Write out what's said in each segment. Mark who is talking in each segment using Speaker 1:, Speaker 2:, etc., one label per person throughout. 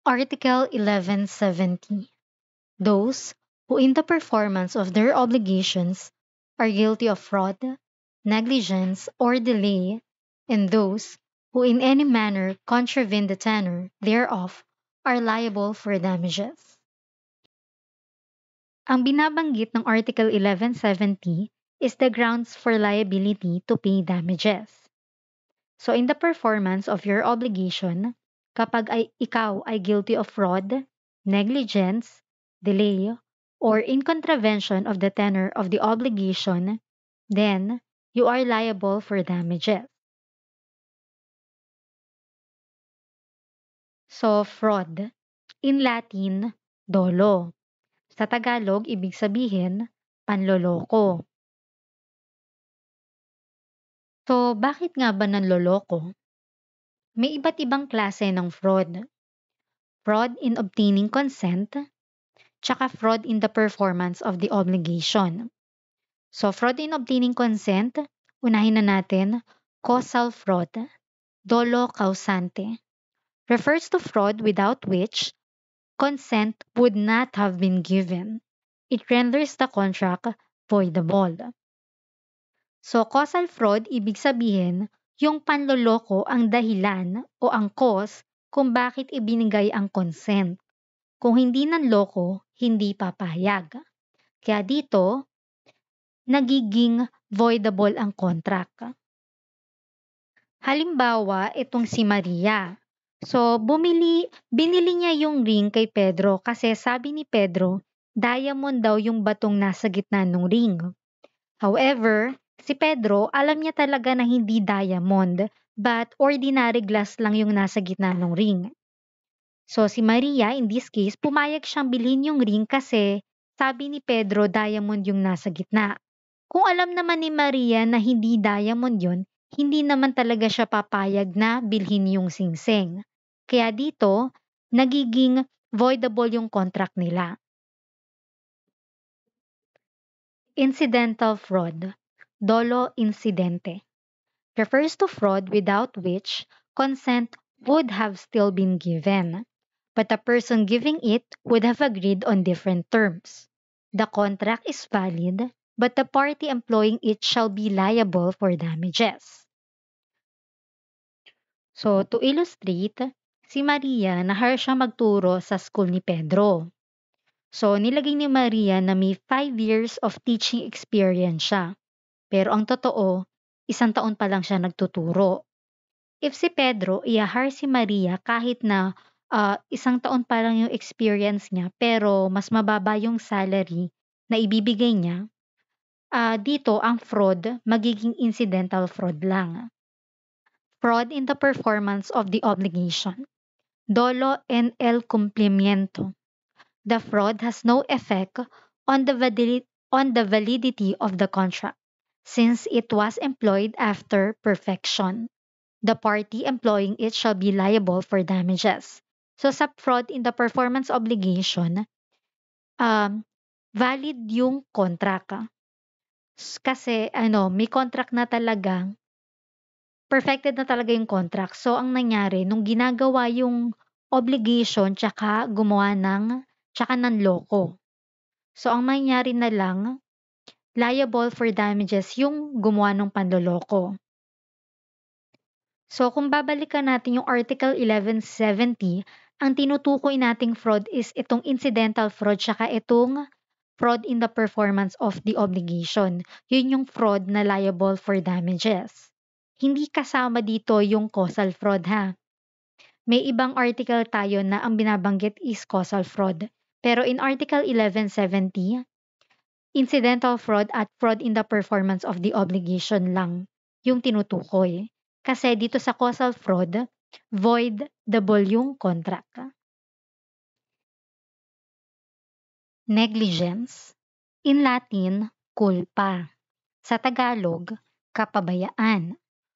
Speaker 1: Article 1170. Those who in the performance of their obligations are guilty of fraud, negligence, or delay, and those who in any manner contravene the tenor thereof are liable for damages. Ang binabanggit ng Article 1170 is the grounds for liability to pay damages. So in the performance of your obligation, kapag ikaw ay guilty of fraud, negligence, delay, or in contravention of the tenor of the obligation, then you are liable for damages. So fraud, in Latin, dolo. Sa Tagalog, ibig sabihin, panloloko. So bakit nga ba nanloloko? May iba't ibang klase ng fraud. Fraud in obtaining consent, tsaka fraud in the performance of the obligation. So, fraud in obtaining consent, unahin na natin, causal fraud, dolo causante, refers to fraud without which consent would not have been given. It renders the contract voidable. So, causal fraud, ibig sabihin, yung panloloko ang dahilan o ang cause kung bakit ibinigay ang consent. Kung hindi nanloko, hindi papayag. Kaya dito, nagiging voidable ang contract. Halimbawa, itong si Maria. So, binili niya yung ring kay Pedro kasi sabi ni Pedro, diamond daw yung batong nasa gitna ng ring. However, si Pedro, alam niya talaga na hindi diamond, but ordinary glass lang yung nasa gitna ng ring. So, si Maria, in this case, pumayag siyang bilhin yung ring kasi sabi ni Pedro, diamond yung nasa gitna. Kung alam naman ni Maria na hindi diamond yun, hindi naman talaga siya papayag na bilhin yung singsing. Kaya dito, nagiging voidable yung contract nila. Incidental fraud, dolo incidente, refers to fraud without which consent would have still been given, but the person giving it would have agreed on different terms. The contract is valid, but the party employing it shall be liable for damages. So, to illustrate, si Maria nahire siya magturo sa school ni Pedro. So, nilagay ni Maria na may 5 years of teaching experience siya. Pero ang totoo, 1 taon pa lang siya nagtuturo. If si Pedro i-hire si Maria kahit na 1 taon pa lang yung experience niya pero mas mababa yung salary na ibibigay niya, dito ang fraud magiging incidental fraud lang. Fraud in the performance of the obligation. Dolo en el cumplimiento. The fraud has no effect on the validity of the contract, since it was employed after perfection. The party employing it shall be liable for damages. So sa fraud in the performance obligation, valid yung contract. Kasi may contract na talagang perfected na talaga yung contract. So, ang nangyari, nung ginagawa yung obligation, tsaka nanloko. So, ang mangyari na lang, liable for damages yung gumawa ng panloloko. So, kung babalikan natin yung Article 1170, ang tinutukoy nating fraud is itong incidental fraud, tsaka itong fraud in the performance of the obligation. Yun yung fraud na liable for damages. Hindi kasama dito yung causal fraud ha. May ibang article tayo na ang binabanggit is causal fraud. Pero in Article 1170, incidental fraud at fraud in the performance of the obligation lang yung tinutukoy. Kasi dito sa causal fraud, voidable yung contract. Negligence. In Latin, culpa. Sa Tagalog, kapabayaan.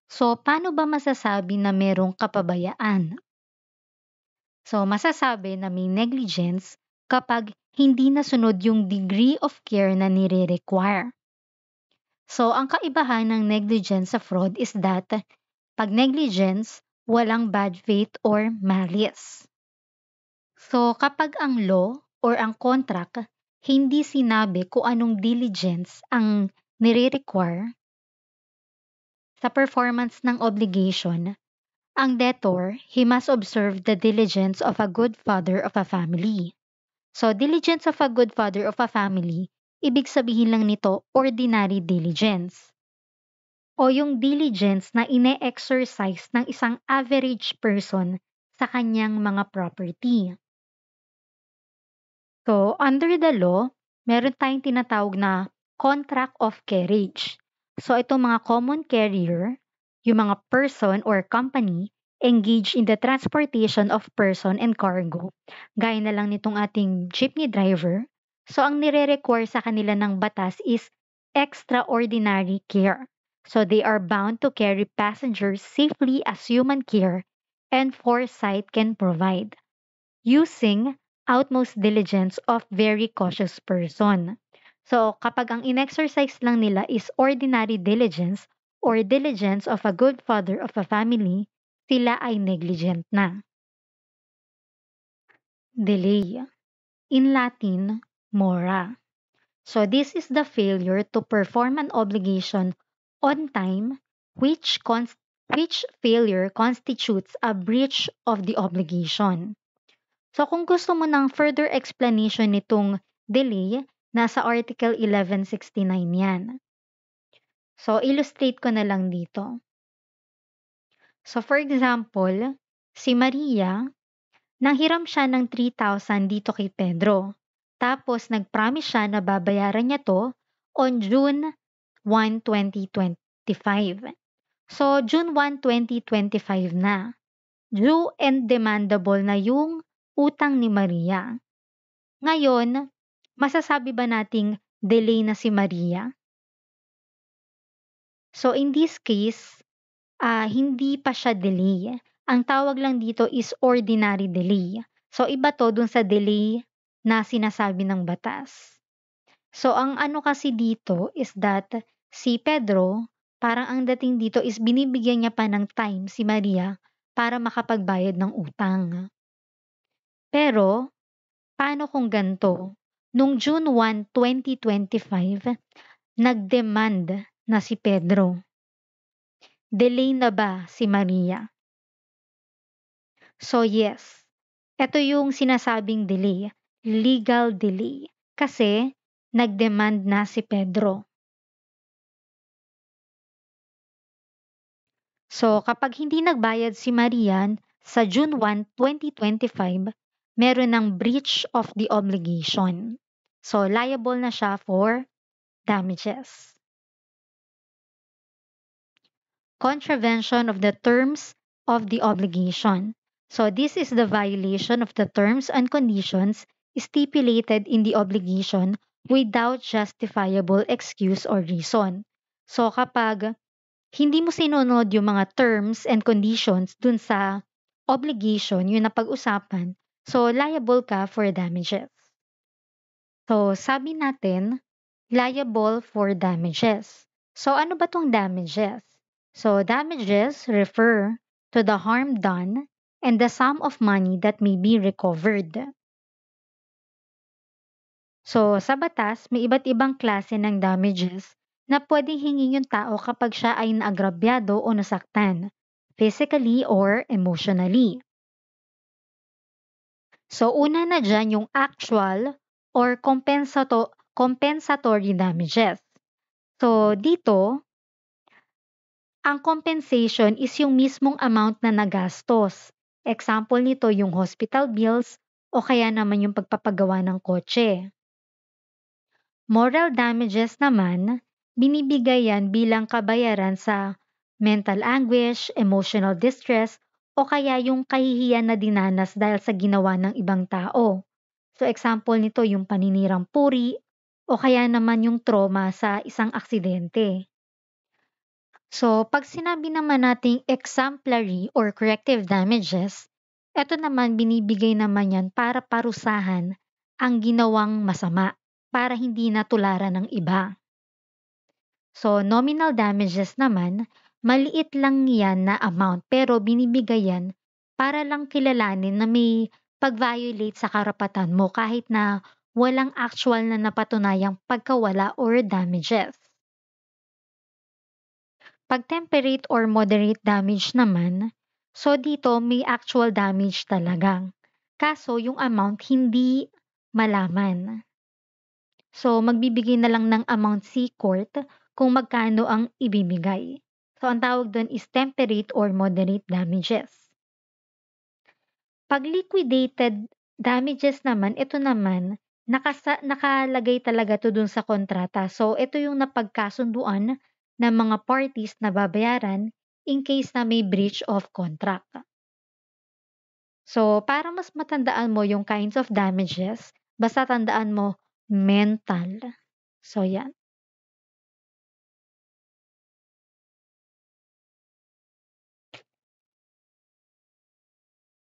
Speaker 1: So, paano ba masasabi na merong kapabayaan? So, masasabi na may negligence kapag hindi nasunod yung degree of care na nire-require. So, ang kaibahan ng negligence sa fraud is that pag negligence, walang bad faith or malice. So kapag ang law or ang contract hindi sinabi kung anong diligence ang nire-require sa performance ng obligation, ang debtor, he must observe the diligence of a good father of a family. So, diligence of a good father of a family, ibig sabihin lang nito, ordinary diligence. O yung diligence na ine-exercise ng isang average person sa kanyang mga property. So, under the law, meron tayong tinatawag na contract of carriage. So, itong mga common carrier, yung mga person or company engaged in the transportation of person and cargo, gaya na lang nitong ating jeepney driver. So, ang nire-require sa kanila ng batas is extraordinary care. So, they are bound to carry passengers safely as human care and foresight can provide, using utmost diligence of very cautious person. So, kapag ang in-exercise lang nila is ordinary diligence or diligence of a good father of a family, sila ay negligent na. Delay. In Latin, mora. So, this is the failure to perform an obligation on time, which failure constitutes a breach of the obligation. So kung gusto mo ng further explanation nitong delay, nasa Article 1169 yan. So illustrate ko na lang dito. So for example, si Maria, nanghiram siya ng 3,000 dito kay Pedro. Tapos nag-promise siya na babayaran niya to on June 1, 2025. So June 1, 2025 na. Due and demandable na yung utang ni Maria. Ngayon, masasabi ba nating delay na si Maria? So in this case, hindi pa siya delay. Ang tawag lang dito is ordinary delay. So iba to dun sa delay na sinasabi ng batas. So ang ano kasi dito is that si Pedro, parang ang dating dito is binibigyan niya pa ng time si Maria para makapagbayad ng utang. Pero paano kung ganito? Nung June 1, 2025, nag-demand na si Pedro. Delay na ba si Maria? So yes, ito yung sinasabing delay, legal delay. Kasi nag-demand na si Pedro. So kapag hindi nagbayad si Maria sa June 1, 2025, meron ng breach of the obligation. So liable na siya for damages. Contravention of the terms of the obligation. So this is the violation of the terms and conditions stipulated in the obligation without justifiable excuse or reason. So kapag hindi mo sinunod yung mga terms and conditions dun sa obligation, yun na pag-usapan, so liable ka for damages. So sabi natin, liable for damages. So ano ba tong damages? So damages refer to the harm done and the sum of money that may be recovered. So sa batas, may iba't ibang klase ng damages na pwedeng hingin yung tao kapag siya ay naagrabyado o nasaktan, physically or emotionally. So una na dyan yung actual or compensatory damages. So dito, ang compensation is yung mismong amount na nagastos. Example nito yung hospital bills o kaya naman yung pagpapagawa ng kotse. Moral damages naman, binibigay yan bilang kabayaran sa mental anguish, emotional distress, o kaya yung kahihiyan na dinanas dahil sa ginawa ng ibang tao. So example nito yung paninirang puri o kaya naman yung trauma sa isang aksidente. So, pag sinabi naman nating exemplary or corrective damages, eto naman binibigay naman yan para parusahan ang ginawang masama para hindi natularan ng iba. So, nominal damages naman, maliit lang yan na amount pero binibigay yan para lang kilalanin na may pag-violate sa karapatan mo kahit na walang actual na napatunayang pagkawala or damages. Pag temperate or moderate damage naman, so dito may actual damage talaga. Kaso yung amount hindi malaman. So magbibigay na lang ng amount si court kung magkano ang ibibigay. So ang tawag doon is temperate or moderate damages. Pag liquidated damages naman, ito naman nakalagay talaga 'to dun sa kontrata. So ito yung napagkasunduan ng mga parties na babayaran in case na may breach of contract. So para mas matandaan mo yung kinds of damages, basta tandaan mo mental. So yan.